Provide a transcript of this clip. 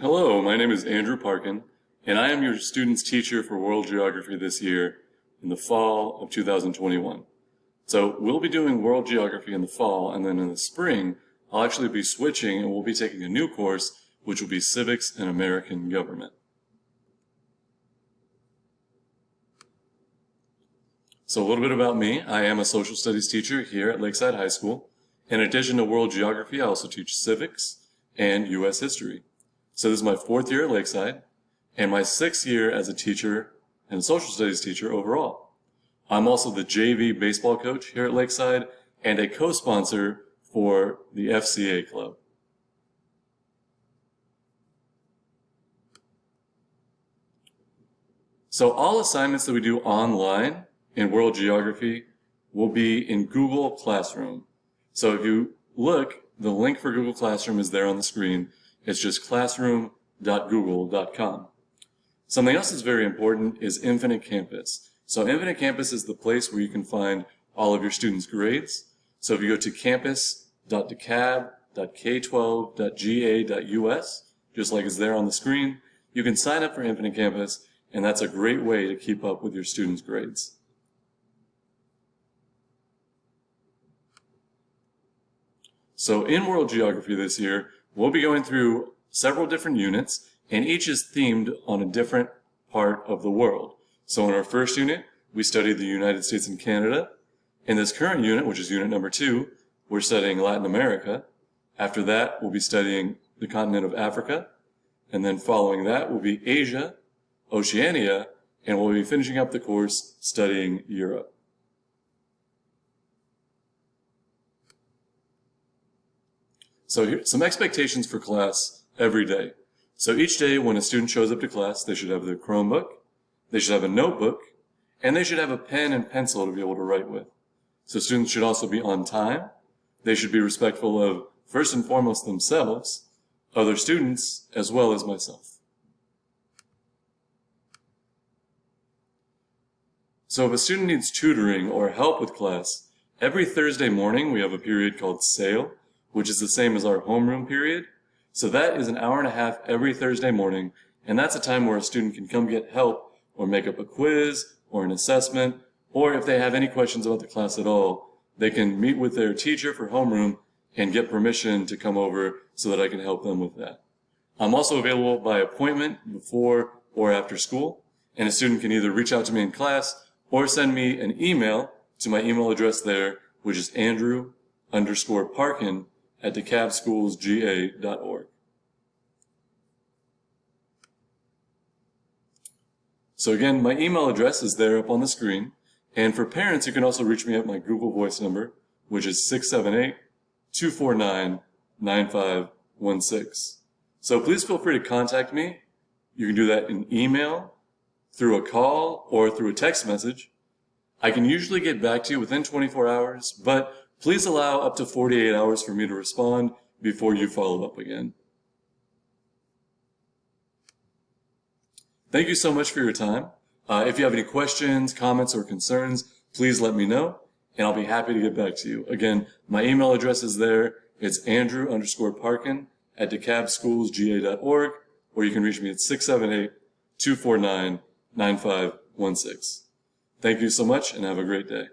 Hello, my name is Andrew Parkin, and I am your student's teacher for World Geography this year in the fall of 2021. So we'll be doing World Geography in the fall, and then in the spring, I'll actually be switching and we'll be taking a new course, which will be Civics and American Government. So a little bit about me. I am a social studies teacher here at Lakeside High School. In addition to World Geography, I also teach civics and U.S. history. So this is my 4th year at Lakeside, and my 6th year as a teacher and a social studies teacher overall. I'm also the JV baseball coach here at Lakeside and a co-sponsor for the FCA Club. So all assignments that we do online in World Geography will be in Google Classroom. So if you look, the link for Google Classroom is there on the screen. It's just classroom.google.com. Something else that's very important is Infinite Campus. So Infinite Campus is the place where you can find all of your students' grades. So if you go to campus.decab.k12.ga.us, just like it's there on the screen, you can sign up for Infinite Campus, and that's a great way to keep up with your students' grades. So in World Geography this year, we'll be going through several different units, and each is themed on a different part of the world. So in our first unit, we studied the United States and Canada. In this current unit, which is unit number 2, we're studying Latin America. After that, we'll be studying the continent of Africa. And then following that will be Asia, Oceania, and we'll be finishing up the course studying Europe. So here's some expectations for class every day. So each day when a student shows up to class, they should have their Chromebook, they should have a notebook, and they should have a pen and pencil to be able to write with. So students should also be on time. They should be respectful of, first and foremost, themselves, other students, as well as myself. So if a student needs tutoring or help with class, every Thursday morning we have a period called SAIL, which is the same as our homeroom period. So that is an hour and a half every Thursday morning, and that's a time where a student can come get help or make up a quiz or an assessment, or if they have any questions about the class at all, they can meet with their teacher for homeroom and get permission to come over so that I can help them with that. I'm also available by appointment before or after school, and a student can either reach out to me in class or send me an email to my email address there, which is andrew_parkin@decabschoolsga.org. So again, my email address is there up on the screen. And for parents, you can also reach me at my Google Voice number, which is 678-249-9516. So please feel free to contact me. You can do that in email, through a call, or through a text message. I can usually get back to you within 24 hours, but please allow up to 48 hours for me to respond before you follow up again. Thank you so much for your time. If you have any questions, comments, or concerns, please let me know, and I'll be happy to get back to you. Again, my email address is there. It's andrew_parkin@decabschoolsga.org, or you can reach me at 678-249-9516. Thank you so much, and have a great day.